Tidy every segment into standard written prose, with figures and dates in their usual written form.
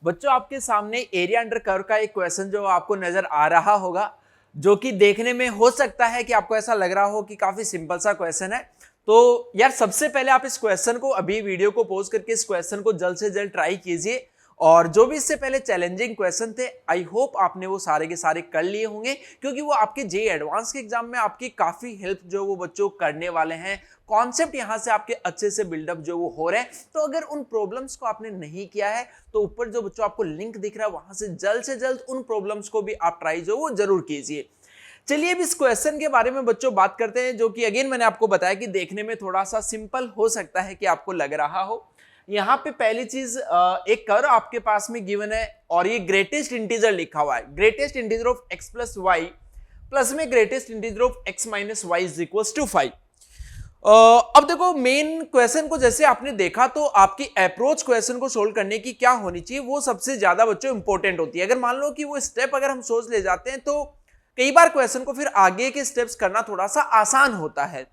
बच्चों आपके सामने एरिया अंडर कर्व का एक क्वेश्चन जो आपको नजर आ रहा होगा, जो कि देखने में हो सकता है कि आपको ऐसा लग रहा हो कि काफी सिंपल सा क्वेश्चन है। तो यार सबसे पहले आप इस क्वेश्चन को अभी वीडियो को पॉज करके इस क्वेश्चन को जल्द से जल्द ट्राई कीजिए। और जो भी इससे पहले चैलेंजिंग क्वेश्चन थे, आई होप आपने वो सारे के सारे कर लिए होंगे, क्योंकि वो आपके जेईई एडवांस के एग्जाम में आपकी काफी हेल्प जो वो बच्चों करने वाले हैं। कॉन्सेप्ट यहां से आपके अच्छे से बिल्डअप जो वो हो रहे हैं। तो अगर उन प्रॉब्लम्स को आपने नहीं किया है तो ऊपर जो बच्चों आपको लिंक दिख रहा है वहां से जल्द उन प्रॉब्लम्स को भी आप ट्राई जो वो जरूर कीजिए। चलिए अब इस क्वेश्चन के बारे में बच्चों बात करते हैं, जो कि अगेन मैंने आपको बताया कि देखने में थोड़ा सा सिंपल हो सकता है कि आपको लग रहा हो। यहाँ पे पहली चीज, एक कर्व आपके पास में गिवन है और ये ग्रेटेस्ट इंटीजर लिखा हुआ है, greatest integer of x plus y plus में greatest integer of x minus y is equals to 5। अब देखो मेन क्वेश्चन को जैसे आपने देखा तो आपकी अप्रोच क्वेश्चन को सोल्व करने की क्या होनी चाहिए, वो सबसे ज्यादा बच्चों इंपॉर्टेंट होती है। अगर मान लो कि वो स्टेप अगर हम सोच ले जाते हैं तो कई बार क्वेश्चन को फिर आगे के स्टेप्स करना थोड़ा सा आसान होता है।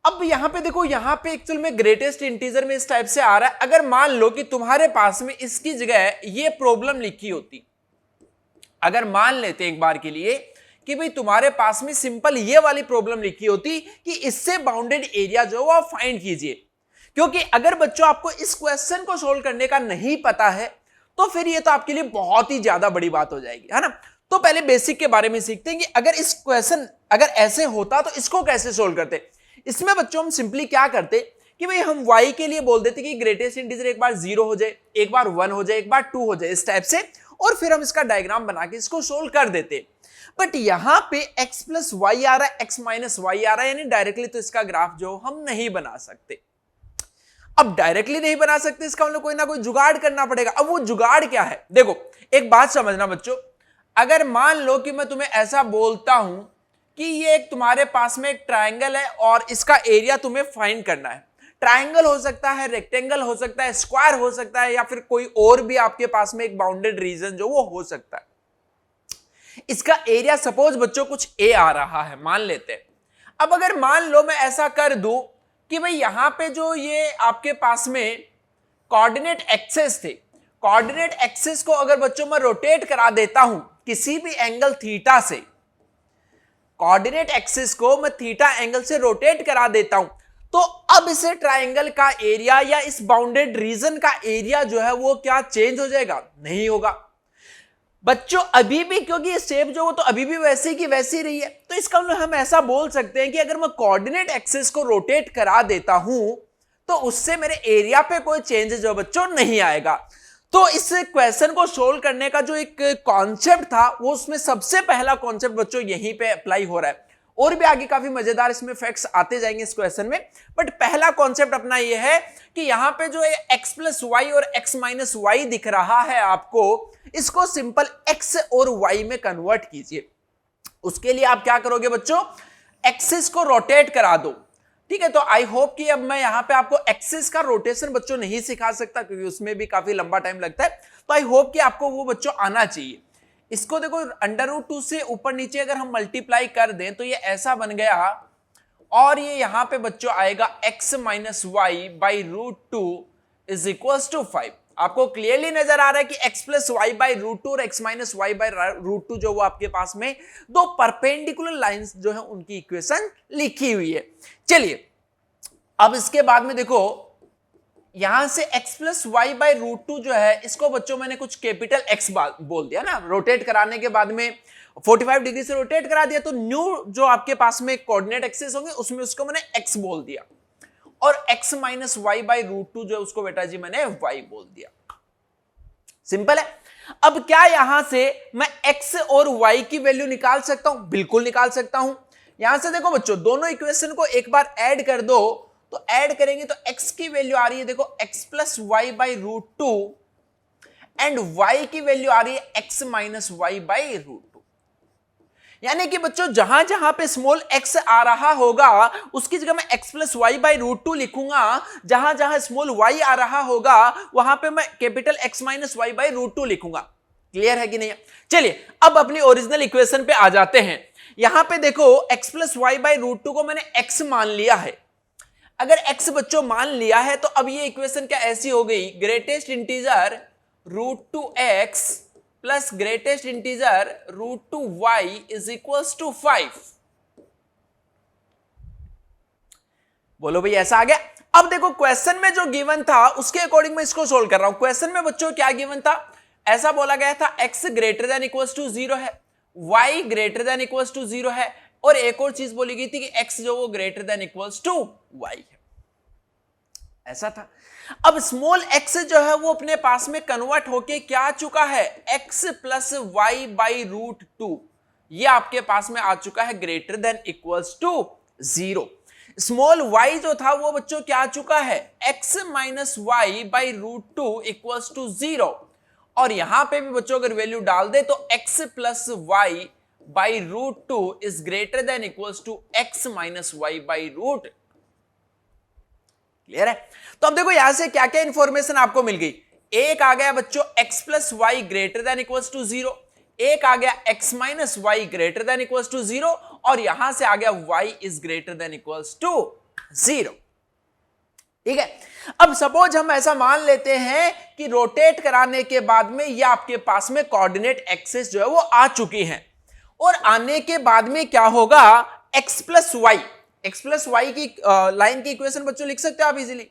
अब यहां पे देखो, यहां पे एक्चुअल में ग्रेटेस्ट इंटीजर में इस टाइप से आ रहा है। अगर मान लो कि तुम्हारे पास में इसकी जगह ये प्रॉब्लम लिखी होती, अगर मान लेते एक बार के लिए कि भाई तुम्हारे पास में सिंपल ये वाली प्रॉब्लम लिखी होती कि इससे बाउंडेड एरिया जो वो आप फाइंड कीजिए। क्योंकि अगर बच्चों आपको इस क्वेश्चन को सोल्व करने का नहीं पता है तो फिर ये तो आपके लिए बहुत ही ज्यादा बड़ी बात हो जाएगी, है ना। तो पहले बेसिक के बारे में सीखते हैं कि अगर इस क्वेश्चन अगर ऐसे होता तो इसको कैसे सोल्व करते। इसमें बच्चों हम सिंपली क्या करते कि भाई हम y के लिए बोल देते कि ग्रेटेस्ट इंटीजर एक बार 0 हो जाए, एक बार 1 हो जाए, एक बार 2 हो जाए, इस टाइप से, और फिर हम इसका डायग्राम बना के इसको सोल्व कर देते। बट यहां पे x प्लस वाई आ रहा है, x माइनस वाई आ रहा है, यानी डायरेक्टली तो इसका ग्राफ जो हम नहीं बना सकते। अब डायरेक्टली नहीं बना सकते, इसका मतलब कोई ना कोई जुगाड़ करना पड़ेगा। अब वो जुगाड़ क्या है, देखो एक बात समझना बच्चों, अगर मान लो कि मैं तुम्हें ऐसा बोलता हूं कि ये एक तुम्हारे पास में एक ट्राइंगल है और इसका एरिया तुम्हें फाइंड करना है। ट्राइंगल हो सकता है, रेक्टेंगल हो सकता है, स्क्वायर हो सकता है, या फिर कोई और भी आपके पास में एक बाउंडेड रीजन जो वो हो सकता है। इसका एरिया सपोज बच्चों कुछ ए आ रहा है, मान लेते हैं। अब अगर मान लो मैं ऐसा कर दूं कि भाई यहां पे जो ये आपके पास में कोऑर्डिनेट एक्सेस थे, कोऑर्डिनेट एक्सेस को अगर बच्चों मैं रोटेट करा देता हूं किसी भी एंगल थीटा से, कोऑर्डिनेट एक्सिस को मैं थीटा एंगल से रोटेट करा देता हूं, तो अब इसे ट्राइंगल का एरिया या इस बाउंडेड रीजन का एरिया जो है वो क्या चेंज हो जाएगा? नहीं होगा बच्चों अभी भी, क्योंकि शेप जो वो तो अभी भी वैसे की वैसी रही है। तो इसका मतलब हम ऐसा बोल सकते हैं कि अगर मैं कोऑर्डिनेट एक्सिस को रोटेट करा देता हूं तो उससे मेरे एरिया पे कोई चेंज जो बच्चों नहीं आएगा। तो इस क्वेश्चन को सोल्व करने का जो एक कॉन्सेप्ट था वो उसमें सबसे पहला कॉन्सेप्ट बच्चों यहीं पे अप्लाई हो रहा है। और भी आगे काफी मजेदार इसमें फैक्ट्स आते जाएंगे इस क्वेश्चन में, बट पहला कॉन्सेप्ट अपना ये है कि यहां पे जो x प्लस वाई और x माइनस वाई दिख रहा है आपको, इसको सिंपल x और y में कन्वर्ट कीजिए। उसके लिए आप क्या करोगे बच्चों, एक्सिस को रोटेट करा दो, ठीक है। तो आई होप कि अब मैं यहां पे आपको एक्सिस का रोटेशन बच्चों नहीं सिखा सकता क्योंकि उसमें भी काफी लंबा टाइम लगता है। तो आई होप कि आपको वो बच्चों आना चाहिए। इसको देखो √2 से ऊपर नीचे अगर हम मल्टीप्लाई कर दें तो ये ऐसा बन गया, और ये यहां पे बच्चों आएगा x minus y by √2 is equals to 5। आपको क्लियरली नजर आ रहा है कि x प्लस वाई बाई √2 और x माइनस वाई बाई √2 जो वो आपके पास में दो परपेंडिकुलर लाइंस जो है उनकी इक्वेशन लिखी हुई है। चलिए अब इसके बाद में देखो, यहां से x प्लस वाई बाई √2 जो है इसको बच्चों मैंने कुछ कैपिटल x बोल दिया ना, रोटेट कराने के बाद में 45 डिग्री से रोटेट करा दिया, तो न्यू जो आपके पास में कोऑर्डिनेट एक्सिस होंगे उसमें उसको मैंने x बोल दिया, और x माइनस वाई बाई √2 जो उसको बेटा जी मैंने y बोल दिया। सिंपल है। अब क्या यहां से मैं x और y की वैल्यू निकाल सकता हूं? बिल्कुल निकाल सकता हूं। यहां से देखो बच्चों दोनों इक्वेशन को एक बार ऐड कर दो, तो ऐड करेंगे तो x की वैल्यू आ रही है देखो x plus y by √2 and y की वैल्यू आ रही है x माइनस वाई बाई √2। यानी कि बच्चों जहां जहां पे स्मॉल x आ रहा होगा उसकी जगह मैं x प्लस वाई बाई √2 लिखूंगा, जहां जहां स्मॉल y आ रहा होगा वहां पे मैं capital x minus y by √2 लिखूंगा। क्लियर है कि नहीं? चलिए अब अपनी ओरिजिनल इक्वेशन पे आ जाते हैं। यहां पे देखो x प्लस वाई बाई √2 को मैंने x मान लिया है। अगर x बच्चों मान लिया है तो अब ये इक्वेशन क्या ऐसी हो गई, greatest integer √2x plus greatest integer √2y is equals to 5। बोलो भाई ऐसा आ गया। अब देखो क्वेश्चन में जो गिवन था उसके अकॉर्डिंग मैं इसको सोल्व कर रहा हूं। क्वेश्चन में बच्चों क्या गिवन था, ऐसा बोला गया था x greater than equals to 0 है, y greater than equals to 0 है, और एक और चीज बोली गई थी कि x जो वो greater than equals to y है, ऐसा था। अब स्मॉल x जो है वो अपने पास में कन्वर्ट होके क्या आ चुका है, x प्लस वाई बाई √2, ये आपके पास में आ चुका है greater than equals to 0। Small y जो था वो बच्चों क्या आ चुका है, x minus y by √2 equals to 0, और यहां पे भी बच्चों अगर वैल्यू डाल दे तो x plus y by √2 is greater than equals to x minus y by √2। Clear है? तो अब देखो यहां से क्या क्या इंफॉर्मेशन आपको मिल गई। एक आ गया बच्चों x plus y greater than equals to 0, एक आ गया x minus y greater than equals to 0, और यहां से आ गया y is greater than equals to 0। ठीक है, अब सपोज हम ऐसा मान लेते हैं कि रोटेट कराने के बाद में ये आपके पास में कोऑर्डिनेट एक्सिस जो है वो आ चुकी है, और आने के बाद में क्या होगा, x प्लस वाई की लाइन की इक्वेशन बच्चों लिख सकते हो आप इजीली।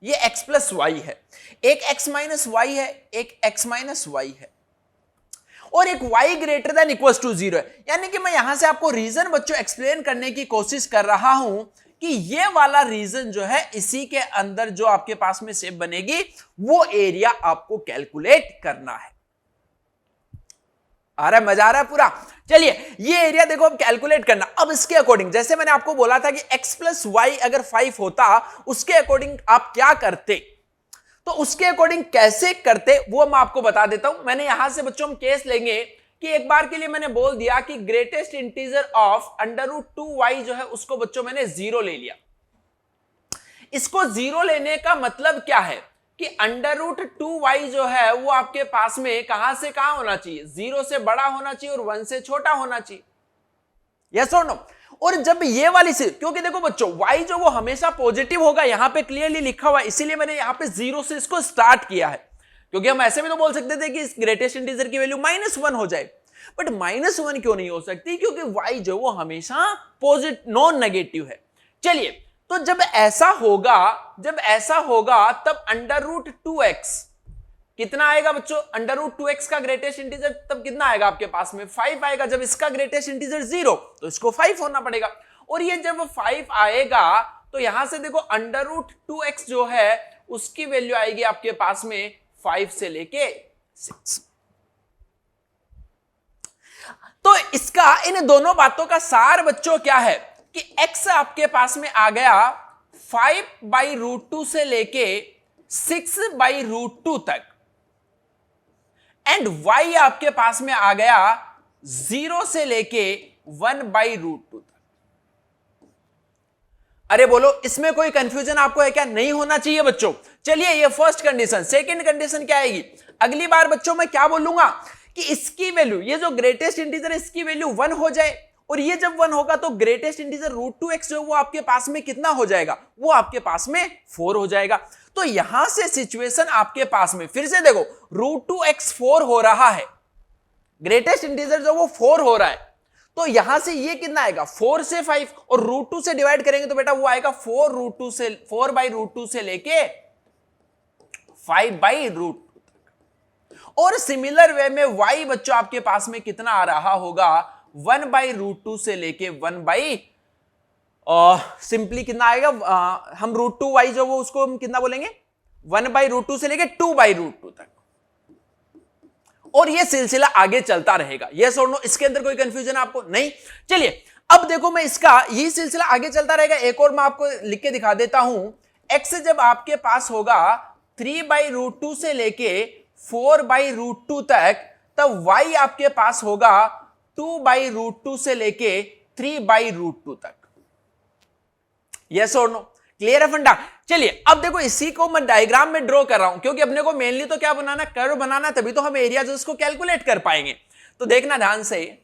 ये x प्लस वाई है, एक x माइनस वाई है, एक x माइनस वाई है, और एक y greater than equals to 0 है। यानी कि मैं यहां से आपको रीजन बच्चों एक्सप्लेन करने की कोशिश कर रहा हूं कि ये वाला रीजन जो है इसी के अंदर जो आपके पास में शेप बनेगी वो एरिया आपको कैलकुलेट करना है। आ रहा है, मजा आ रहा है पूरा? चलिए ये एरिया देखो अब कैलकुलेट करना। अब इसके अकॉर्डिंग जैसे मैंने आपको बोला था कि x प्लस वाई अगर 5 होता उसके अकॉर्डिंग आप क्या करते, तो उसके अकॉर्डिंग कैसे करते वो मैं आपको बता देता हूं। मैंने यहां से बच्चों हम केस लेंगे कि एक बार के लिए मैंने बोल दिया कि ग्रेटेस्ट इंटीजर ऑफ √2y जो है उसको बच्चों मैंने 0 ले लिया। इसको 0 लेने का मतलब क्या है कि √2y जो है वो आपके पास में कहां से कहां होना चाहिए, 0 से बड़ा होना चाहिए और 1 से छोटा होना चाहिए, यस और नो। और जब ये वाली से, क्योंकि देखो बच्चों y जो वो हमेशा पॉजिटिव होगा, यहां पे क्लियरली लिखा हुआ है, इसीलिए मैंने यहां पे 0 से इसको स्टार्ट किया है, क्योंकि हम ऐसे भी तो बोल सकते थे कि इस ग्रेटेस्ट इंटीजर की वैल्यू -1 हो जाए, बट -1 क्यों नहीं हो सकती, क्योंकि y जो वो हमेशा पॉजिटिव नॉन नेगेटिव है। चलिए तो जब ऐसा होगा तब √2x कितना आएगा बच्चों, √2x का ग्रेटेस्ट इंटीजर तब कितना आएगा आपके पास में 5 आएगा। जब इसका ग्रेटेस्ट इंटीजर 0 तो इसको 5 होना पड़ेगा, और ये जब 5 आएगा तो यहां से देखो √2x जो है उसकी वैल्यू आएगी आपके पास में 5 से लेके 6। तो इसका इन दोनों बातों का सार बच्चों क्या है कि x आपके पास में आ गया 5/√2 से लेके 6/√2 तक, एंड y आपके पास में आ गया 0 से लेके 1/√2 तक। अरे बोलो इसमें कोई कंफ्यूजन आपको है क्या? नहीं होना चाहिए बच्चों। चलिए ये फर्स्ट कंडीशन। सेकंड कंडीशन क्या आएगी, अगली बार बच्चों मैं क्या बोलूंगा कि इसकी वैल्यू, ये जो ग्रेटेस्ट इंटीजर है इसकी वैल्यू 1 हो जाए, और ये जब 1 होगा तो ग्रेटेस्ट इंटीजर √2x जो वो आपके पास में कितना हो जाएगा, वो आपके पास में 4 हो जाएगा। तो यहां से सिचुएशन आपके पास में फिर से देखो, √2x 4 हो रहा है, ग्रेटेस्ट इंटीजर जो वो 4 हो रहा है, तो यहां से ये कितना आएगा 4 से 5, और √2 से डिवाइड करेंगे तो बेटा वो आएगा 4/√2 से लेके 5/√2 तक। और सिमिलर वे में y बच्चों आपके पास में कितना आ रहा होगा, 1/√2 से लेके 1 सिंपली कितना आएगा, हम √2y जो वो उसको हम कितना बोलेंगे 1/√2 से लेके 2/√2 तक, और ये सिलसिला आगे चलता रहेगा। यस और नो, इसके अंदर कोई कंफ्यूजन आपको नहीं? चलिए अब देखो मैं इसका ये सिलसिला आगे चलता रहेगा। एक और मैं आपको लिख के दिखा देता हूं, x जब आपके पास होगा 3/√2 से लेके 4/√2 तक, तब y आपके पास होगा 2/√2 से लेके 3/√2 तक। यस और नो, क्लियर है फंडा? चलिए अब देखो इसी को मैं डायग्राम में ड्रॉ कर रहा हूं, क्योंकि अपने को मेनली तो क्या बनाना, कर्व बनाना, तभी तो हम एरिया जो इसको कैलकुलेट कर पाएंगे। तो देखना ध्यान से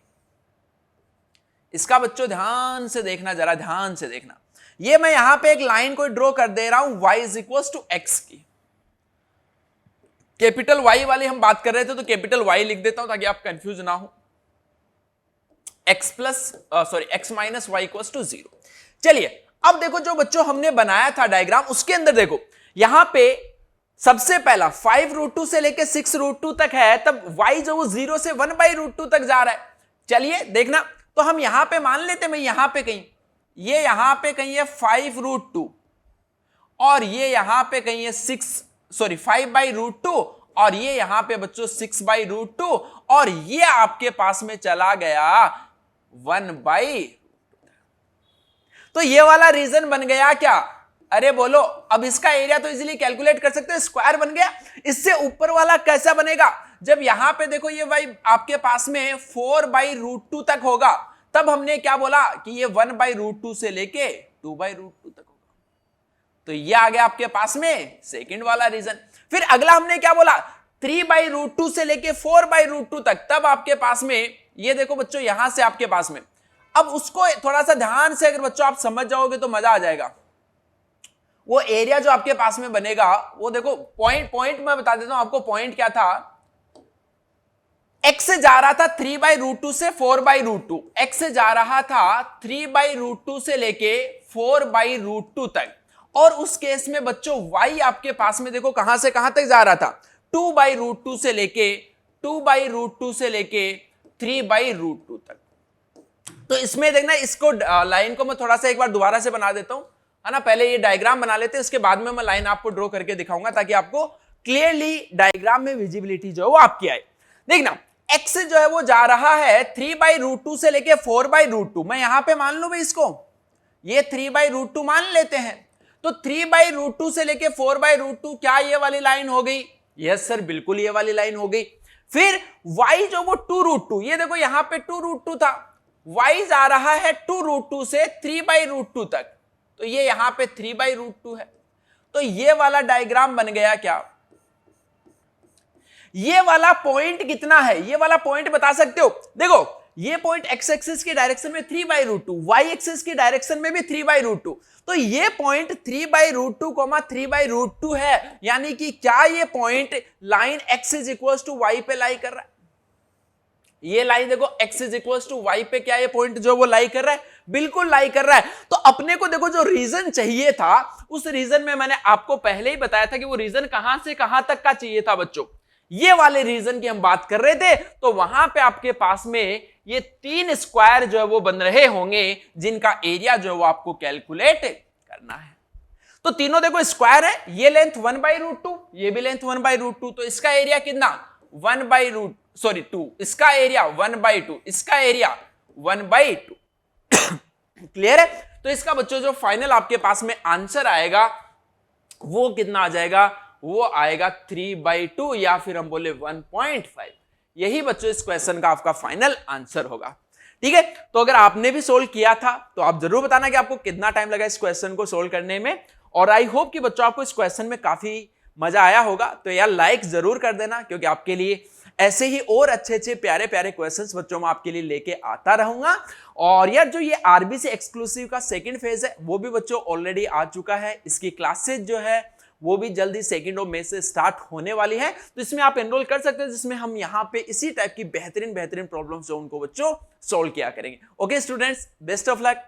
इसका बच्चों, ध्यान से देखना, जरा ध्यान से देखना। ये मैं यहां पे एक लाइन को ड्रॉ कर दे रहा हूं y = x की। कैपिटल वाई वाली हम बात कर रहे थे, तो कैपिटल वाई लिख देता हूं ताकि आप कंफ्यूज ना हो। x minus y equals to 0। चलिए अब देखो जो बच्चों हमने बनाया था डायग्राम, उसके अंदर देखो यहां पे सबसे पहला 5√2 से लेके 6√2 तक है, तब y जो वो 0 से 1/√2 तक जा रहा है। चलिए देखना, तो हम यहां पे मान लेते मैं यहां पे कहीं, ये यहां पे कहीं है 5√2 और ये यहां पे कहीं है 5/√2 और ये यहां पे बच्चों 6/√2 और ये आपके पास में चला गया 1/। तो ये वाला रीजन बन गया क्या? अरे बोलो, अब इसका एरिया तो इजीली कैलकुलेट कर सकते हैं, स्क्वायर बन गया। इससे ऊपर वाला कैसा बनेगा? जब यहां पे देखो ये y आपके पास में 4/√2 तक होगा, तब हमने क्या बोला कि ये 1/√2 से लेके 2/√2 तक होगा। तो ये आ गया आपके पास में सेकंड वाला रीजन। फिर अगला हमने क्या बोला, 3/√2 से लेके 4/√2 तक, तब आपके पास में ये देखो बच्चों यहां से आपके पास में, अब उसको थोड़ा सा ध्यान से अगर बच्चों आप समझ जाओगे तो मजा आ जाएगा। वो एरिया जो आपके पास में बनेगा, वो देखो पॉइंट मैं बता देता हूं आपको, पॉइंट क्या था, x से जा रहा था 3/√2 से 4/√2, x से जा रहा था 3/√2 से लेके 4/√2 तक, और उस केस में बच्चों y आपके पास में देखो कहां से कहां तक जा रहा था, 2/√2 से लेके 3/√2 तक। तो इसमें देखना, इसको लाइन को मैं थोड़ा सा एक बार दोबारा से बना देता हूं, है ना। पहले ये डायग्राम बना लेते हैं, उसके बाद में मैं लाइन आपको ड्रॉ करके दिखाऊंगा ताकि आपको क्लियरली डायग्राम में विजिबिलिटी जो है वो आपकी आए। देखना, x जो है वो जा रहा है 3/√2 से लेके 4/√2। मैं यहां पे मान लूं भाई, इसको ये 3/√2 मान लेते हैं, तो 3/√2 से लेके 4/√2 क्या ये वाली लाइन हो गई? यस सर, बिल्कुल ये वाली लाइन हो गई। फिर y जो वो 2√2, ये देखो यहां पे 2√2 था, y जा रहा है 2√2 से 3/√2 तक, तो ये यहां पे 3/√2 है। तो ये वाला डायग्राम बन गया क्या? ये वाला पॉइंट कितना है, ये वाला पॉइंट बता सकते हो? देखो ये पॉइंट x एक्सिस की डायरेक्शन में 3/√2, y एक्सिस की डायरेक्शन में भी 3/√2, तो ये पॉइंट 3/√2, 3/√2 है। यानी कि क्या ये point line x is equal to y पे लाई कर रहा है? ये लाइन देखो x is equal to y पे क्या ये पॉइंट जो वो लाई कर रहा है? बिल्कुल लाई कर रहा है। तो अपने को देखो जो रीजन चाहिए था, उस रीजन में मैंने आपको पहले ही बताया था कि वो रीजन कहां से कहां तक का चाहिए था बच्चों। ये वाले रीजन की हम बात कर रहे थे, तो वहां पे आपके पास में ये 3 स्क्वायर जो है वो बन रहे होंगे, जिनका एरिया जो है वो आपको कैलकुलेट करना है। तो तीनों देखो स्क्वायर है, ये लेंथ 1/√2, ये भी लेंथ 1/√2, तो इसका एरिया कितना? 2, इसका एरिया 1/2, इसका एरिया 1/2। क्लियर है? तो इसका बच्चों जो फाइनल आपके पास में आंसर आएगा वो कितना आ जाएगा? वो आएगा 3/2 या फिर हम बोले 1.5। यही बच्चों इस क्वेश्चन का आपका फाइनल आंसर होगा। ठीक है, तो अगर आपने भी सोल्व किया था तो आप जरूर बताना कि आपको कितना टाइम लगा इस क्वेश्चन को सोल्व करने में, और आई होप कि बच्चों आपको इस क्वेश्चन में काफी मजा आया होगा। तो यार लाइक जरूर कर देना, क्योंकि आपके लिए ऐसे ही और अच्छे अच्छे प्यारे प्यारे क्वेश्चंस बच्चों में आपके लिए लेके आता रहूंगा। और यार जो ये आरबीसी एक्सक्लूसिव का सेकंड फेज है वो भी बच्चों ऑलरेडी आ चुका है, इसकी क्लासेस जो है वो भी जल्दी 2 मई से स्टार्ट होने वाली है, तो इसमें आप एनरोल कर सकते हैं, जिसमें हम यहाँ पे इसी टाइप की बेहतरीन प्रॉब्लम्स जो उनको बच्चों सोल्व किया करेंगे। Okay students, best of luck.